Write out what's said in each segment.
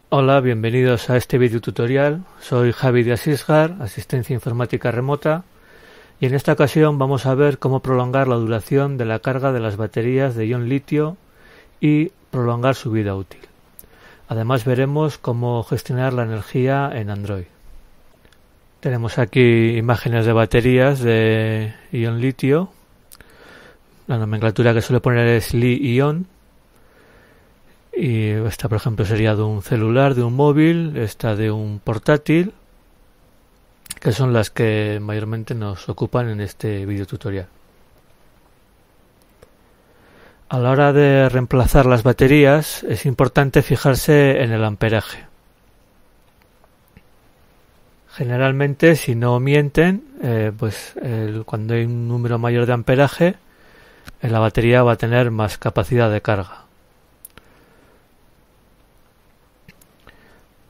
Hola, bienvenidos a este video tutorial. Soy Javi de Asisgar, Asistencia Informática Remota, y en esta ocasión vamos a ver cómo prolongar la duración de la carga de las baterías de ion litio y prolongar su vida útil. Además veremos cómo gestionar la energía en Android. Tenemos aquí imágenes de baterías de ion litio. La nomenclatura que suele poner es Li-ion. Y esta, por ejemplo, sería de un celular, de un móvil, esta de un portátil, que son las que mayormente nos ocupan en este video tutorial. A la hora de reemplazar las baterías es importante fijarse en el amperaje. Generalmente, si no mienten, cuando hay un número mayor de amperaje, la batería va a tener más capacidad de carga.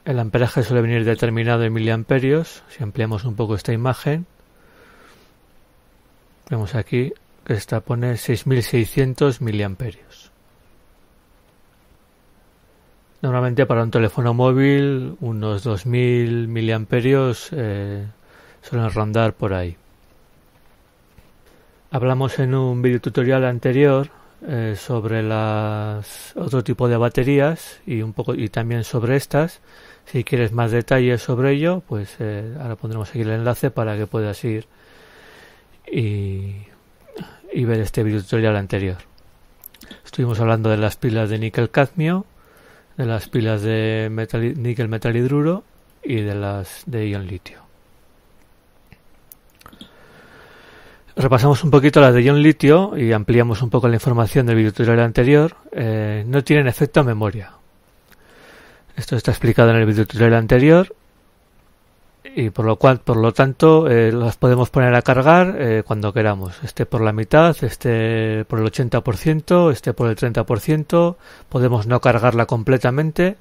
El amperaje suele venir determinado en miliamperios. Si ampliamos un poco esta imagen, vemos aquí que esta pone 6600 miliamperios. Normalmente para un teléfono móvil unos 2000 miliamperios suelen rondar por ahí. Hablamos en un video tutorial anterior sobre otro tipo de baterías y también sobre estas. Si quieres más detalles sobre ello, pues ahora pondremos aquí el enlace para que puedas ir y ver este video tutorial anterior. Estuvimos hablando de las pilas de níquel-cadmio, de las pilas de níquel metal hidruro y de las de ion litio. Repasamos un poquito las de ion litio y ampliamos un poco la información del video tutorial anterior. No tienen efecto memoria. Esto está explicado en el video tutorial anterior y por lo tanto las podemos poner a cargar cuando queramos. Esté por la mitad, esté por el 80%, esté por el 30%. Podemos no cargarla completamente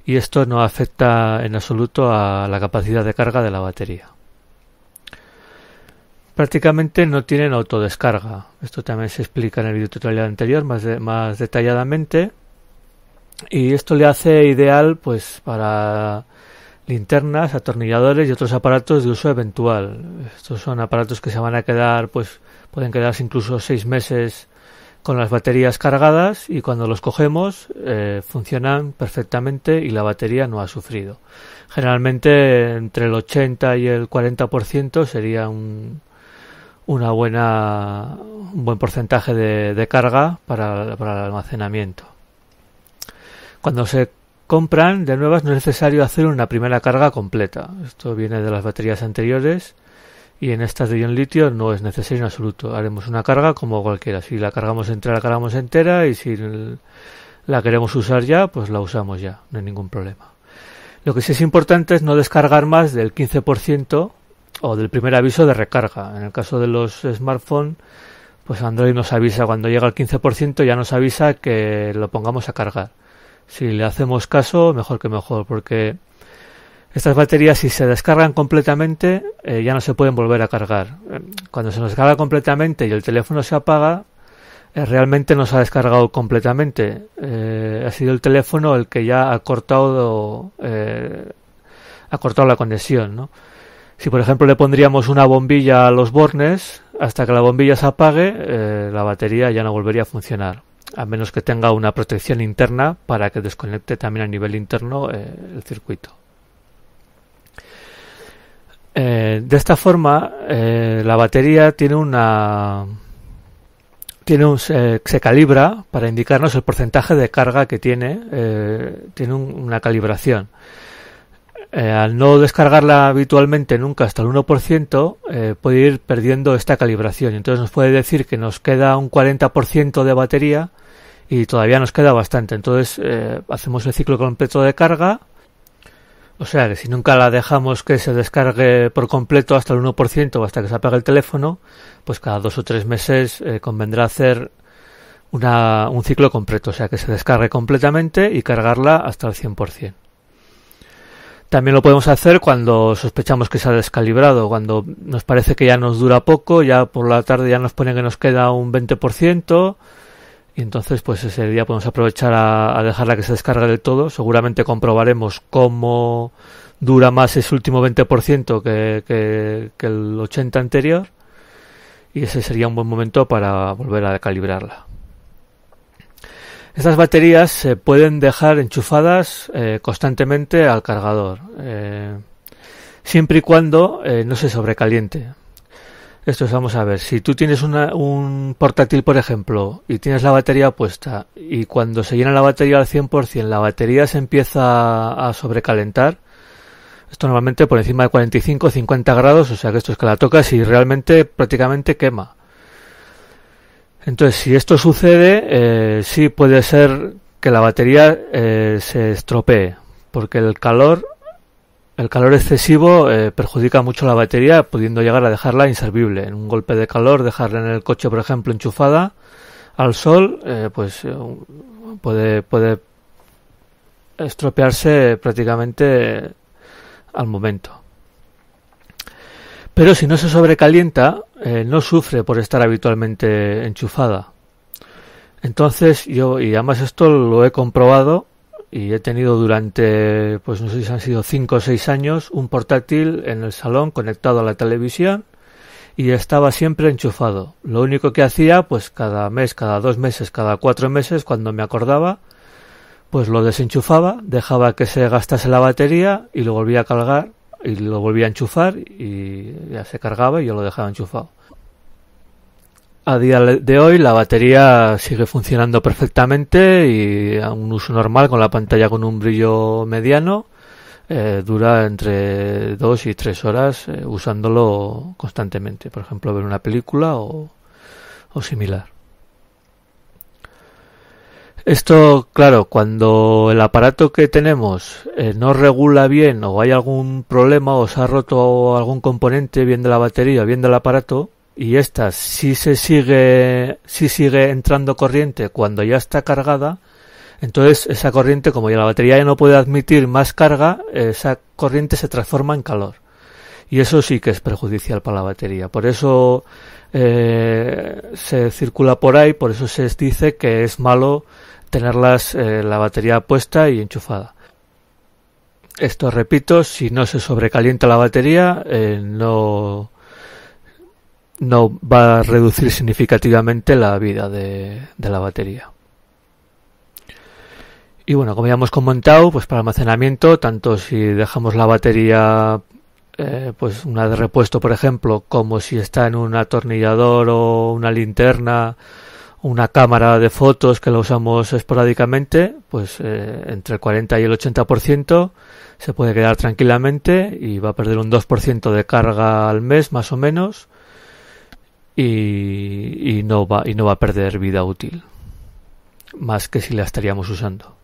y esto no afecta en absoluto a la capacidad de carga de la batería. Prácticamente no tienen autodescarga. Esto también se explica en el video tutorial anterior más detalladamente. Y esto le hace ideal pues para linternas, atornilladores y otros aparatos de uso eventual. Estos son aparatos que se van a quedar, pueden quedarse incluso 6 meses con las baterías cargadas y cuando los cogemos funcionan perfectamente y la batería no ha sufrido. Generalmente entre el 80 y el 40% sería un buen porcentaje de carga para el almacenamiento. Cuando se compran de nuevas no es necesario hacer una primera carga completa. Esto viene de las baterías anteriores y en estas de ion litio no es necesario en absoluto. Haremos una carga como cualquiera. Si la cargamos entera y si la queremos usar ya, pues la usamos ya. No hay ningún problema. Lo que sí es importante es no descargar más del 15% o del primer aviso de recarga. En el caso de los smartphones, pues Android nos avisa cuando llega al 15%, ya nos avisa que lo pongamos a cargar. Si le hacemos caso, mejor que mejor, porque estas baterías si se descargan completamente ya no se pueden volver a cargar. Cuando se nos descarga completamente y el teléfono se apaga, realmente no se ha descargado completamente. Ha sido el teléfono el que ya ha cortado la conexión, ¿no? Si por ejemplo le pondríamos una bombilla a los bornes, hasta que la bombilla se apague, la batería ya no volvería a funcionar. A menos que tenga una protección interna para que desconecte también a nivel interno el circuito. De esta forma, la batería se calibra para indicarnos el porcentaje de carga que tiene una calibración. Al no descargarla habitualmente nunca hasta el 1%, puede ir perdiendo esta calibración. Entonces nos puede decir que nos queda un 40% de batería y todavía nos queda bastante. Entonces hacemos el ciclo completo de carga. O sea que si nunca la dejamos que se descargue por completo hasta el 1% o hasta que se apague el teléfono, pues cada 2 o 3 meses convendrá hacer un ciclo completo. O sea que se descargue completamente y cargarla hasta el 100%. También lo podemos hacer cuando sospechamos que se ha descalibrado, cuando nos parece que ya nos dura poco, ya por la tarde ya nos pone que nos queda un 20% y entonces pues ese día podemos aprovechar a dejarla que se descargue del todo. Seguramente comprobaremos cómo dura más ese último 20% que el 80% anterior, y ese sería un buen momento para volver a calibrarla. Estas baterías se pueden dejar enchufadas constantemente al cargador, siempre y cuando no se sobrecaliente. Esto es, vamos a ver, si tú tienes un portátil, por ejemplo, y tienes la batería puesta, y cuando se llena la batería al 100%, la batería se empieza a sobrecalentar, esto normalmente por encima de 45 o 50 grados, o sea que esto es que la tocas y realmente prácticamente quema. Entonces, si esto sucede, sí puede ser que la batería se estropee, porque el calor excesivo perjudica mucho la batería, pudiendo llegar a dejarla inservible. En un golpe de calor, dejarla en el coche, por ejemplo, enchufada al sol, puede estropearse prácticamente al momento. Pero si no se sobrecalienta, no sufre por estar habitualmente enchufada. Entonces y además esto lo he comprobado, y he tenido durante, pues no sé si han sido 5 o 6 años, un portátil en el salón conectado a la televisión y estaba siempre enchufado. Lo único que hacía, pues cada mes, cada 2 meses, cada 4 meses, cuando me acordaba, pues lo desenchufaba, dejaba que se gastase la batería y lo volvía a cargar y lo volvía a enchufar y ya se cargaba y yo lo dejaba enchufado. A día de hoy la batería sigue funcionando perfectamente y a un uso normal con la pantalla con un brillo mediano dura entre 2 y 3 horas usándolo constantemente, por ejemplo ver una película o similar. Esto, claro, cuando el aparato que tenemos no regula bien o hay algún problema o se ha roto algún componente bien de la batería o bien del aparato, y esta si sigue entrando corriente cuando ya está cargada, entonces esa corriente, como ya la batería ya no puede admitir más carga, esa corriente se transforma en calor. Y eso sí que es perjudicial para la batería. Por eso se circula por ahí, por eso se dice que es malo tenerlas la batería puesta y enchufada. Esto, repito, si no se sobrecalienta la batería, no va a reducir significativamente la vida de la batería. Y bueno, como ya hemos comentado, pues para almacenamiento, tanto si dejamos la batería pues una de repuesto, por ejemplo, como si está en un atornillador o una linterna, una cámara de fotos que la usamos esporádicamente, pues entre el 40 y el 80% se puede quedar tranquilamente y va a perder un 2% de carga al mes más o menos, y no va a perder vida útil más que si la estaríamos usando.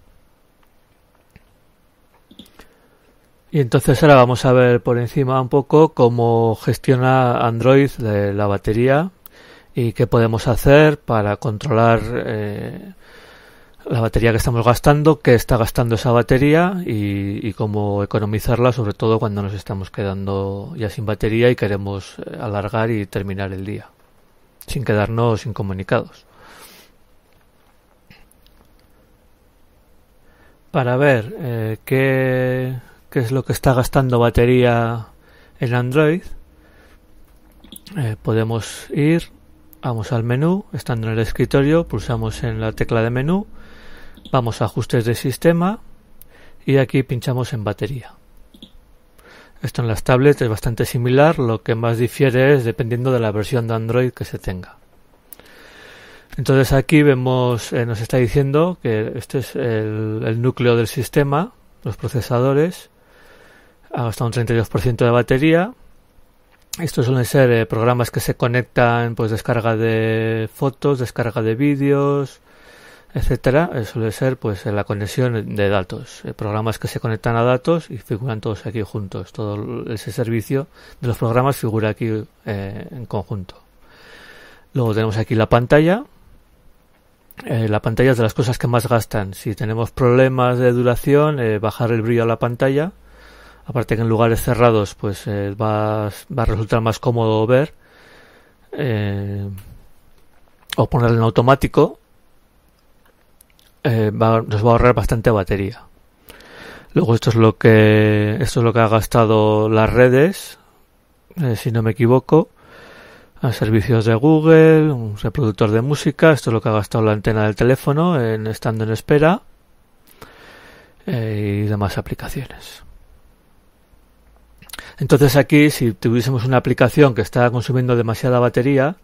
Y entonces ahora vamos a ver por encima un poco cómo gestiona Android la batería y qué podemos hacer para controlar la batería que estamos gastando, qué está gastando esa batería y cómo economizarla, sobre todo cuando nos estamos quedando ya sin batería y queremos alargar y terminar el día sin quedarnos incomunicados. Para ver qué es lo que está gastando batería en Android, podemos vamos al menú, estando en el escritorio, pulsamos en la tecla de menú, vamos a ajustes de sistema y aquí pinchamos en batería. Esto en las tablets es bastante similar, lo que más difiere es dependiendo de la versión de Android que se tenga. Entonces aquí vemos, nos está diciendo que este es el núcleo del sistema, los procesadores, ha gastado un 32% de batería. Estos suelen ser programas que se conectan, pues descarga de fotos, descarga de vídeos, etcétera. Suele ser pues la conexión de datos, programas que se conectan a datos y figuran todos aquí juntos. Todo ese servicio de los programas figura aquí en conjunto. Luego tenemos aquí la pantalla. La pantalla es de las cosas que más gastan. Si tenemos problemas de duración, bajar el brillo a la pantalla. Aparte que en lugares cerrados pues va a resultar más cómodo ver, o ponerlo en automático. nos va a ahorrar bastante batería. Luego esto es lo que ha gastado las redes, si no me equivoco, a servicios de Google, un reproductor de música. Esto es lo que ha gastado la antena del teléfono estando en espera, y demás aplicaciones. Entonces aquí, si tuviésemos una aplicación que está consumiendo demasiada batería,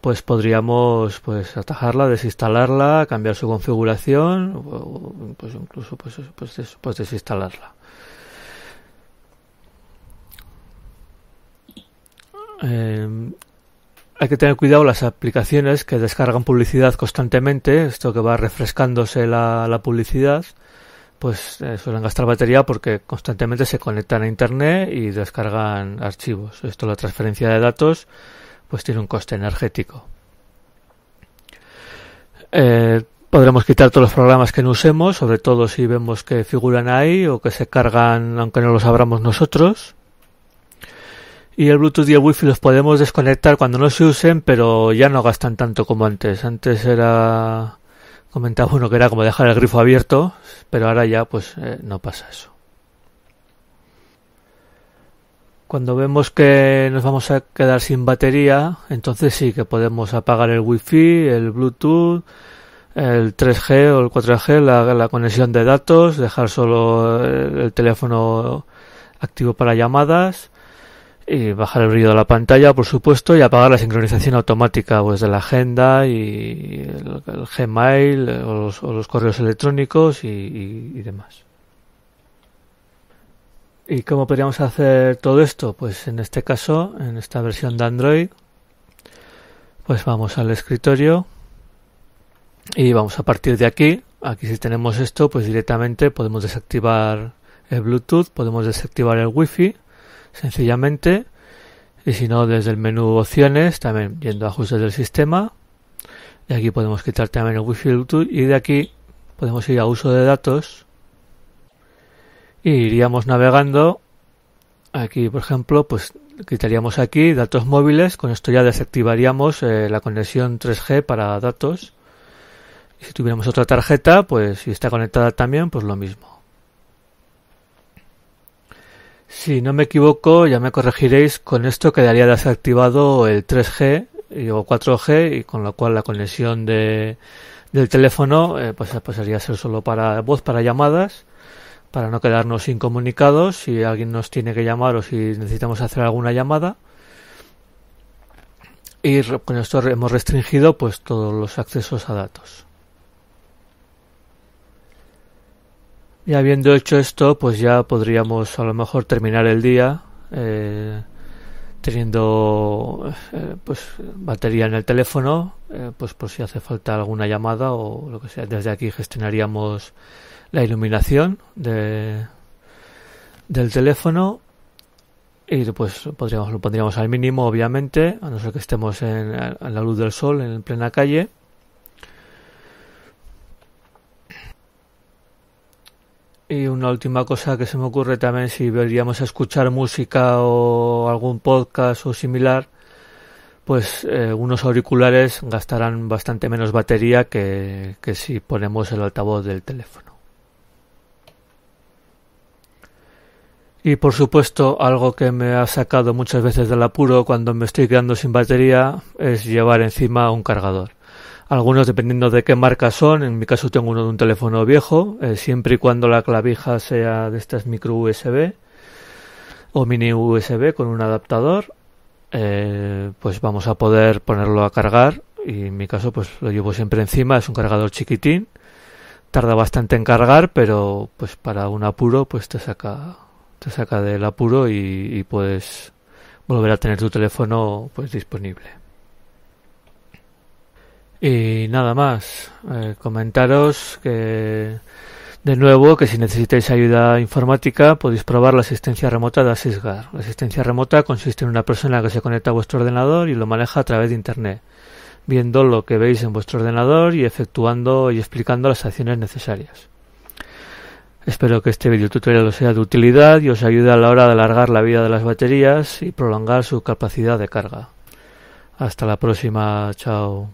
pues podríamos atajarla, desinstalarla, cambiar su configuración, o pues incluso pues desinstalarla. Hay que tener cuidado las aplicaciones que descargan publicidad constantemente. Esto que va refrescándose la publicidad, pues suelen gastar batería porque constantemente se conectan a internet y descargan archivos. Esto, la transferencia de datos, pues tiene un coste energético. Podremos quitar todos los programas que no usemos, sobre todo si vemos que figuran ahí o que se cargan aunque no los abramos nosotros. Y el Bluetooth y el Wi-Fi los podemos desconectar cuando no se usen, pero ya no gastan tanto como antes. Antes comentaba uno que era como dejar el grifo abierto, pero ahora ya no pasa eso. Cuando vemos que nos vamos a quedar sin batería, entonces sí que podemos apagar el Wi-Fi, el Bluetooth, el 3G o el 4G, la conexión de datos, dejar solo el teléfono activo para llamadas y bajar el brillo de la pantalla, por supuesto, y apagar la sincronización automática de la agenda y el Gmail o los correos electrónicos y demás. ¿Y cómo podríamos hacer todo esto? Pues en este caso, en esta versión de Android, pues vamos al escritorio y vamos a partir de aquí. Aquí, si tenemos esto, pues directamente podemos desactivar el Bluetooth, podemos desactivar el Wi-Fi sencillamente, y si no, desde el menú opciones, también yendo a ajustes del sistema, y aquí podemos quitar también el Wi-Fi y el Bluetooth, y de aquí podemos ir a uso de datos y iríamos navegando. Aquí, por ejemplo, pues quitaríamos aquí datos móviles. Con esto ya desactivaríamos la conexión 3G para datos. Y si tuviéramos otra tarjeta, pues si está conectada también, pues lo mismo. Si no me equivoco, ya me corregiréis, con esto quedaría desactivado el 3G o 4G, y con lo cual la conexión del teléfono pues pasaría a ser solo para voz, para llamadas, para no quedarnos incomunicados si alguien nos tiene que llamar o si necesitamos hacer alguna llamada. Y con esto hemos restringido pues todos los accesos a datos. Y habiendo hecho esto, pues ya podríamos a lo mejor terminar el día teniendo pues batería en el teléfono, pues por si hace falta alguna llamada o lo que sea. Desde aquí gestionaríamos la iluminación del teléfono y pues lo pondríamos al mínimo, obviamente, a no ser que estemos en la luz del sol en plena calle. Y una última cosa que se me ocurre también, si veríamos a escuchar música o algún podcast o similar, pues unos auriculares gastarán bastante menos batería que si ponemos el altavoz del teléfono. Y por supuesto, algo que me ha sacado muchas veces del apuro cuando me estoy quedando sin batería es llevar encima un cargador. Algunos, dependiendo de qué marca son, en mi caso tengo uno de un teléfono viejo, siempre y cuando la clavija sea de estas micro USB o mini USB con un adaptador, pues vamos a poder ponerlo a cargar, y en mi caso pues lo llevo siempre encima. Es un cargador chiquitín, tarda bastante en cargar, pero pues para un apuro pues te saca del apuro y puedes volver a tener tu teléfono pues disponible. Y nada más, comentaros que de nuevo que si necesitáis ayuda informática podéis probar la asistencia remota de AssistGuard. La asistencia remota consiste en una persona que se conecta a vuestro ordenador y lo maneja a través de internet, viendo lo que veis en vuestro ordenador y efectuando y explicando las acciones necesarias. Espero que este video tutorial os sea de utilidad y os ayude a la hora de alargar la vida de las baterías y prolongar su capacidad de carga. Hasta la próxima, chao.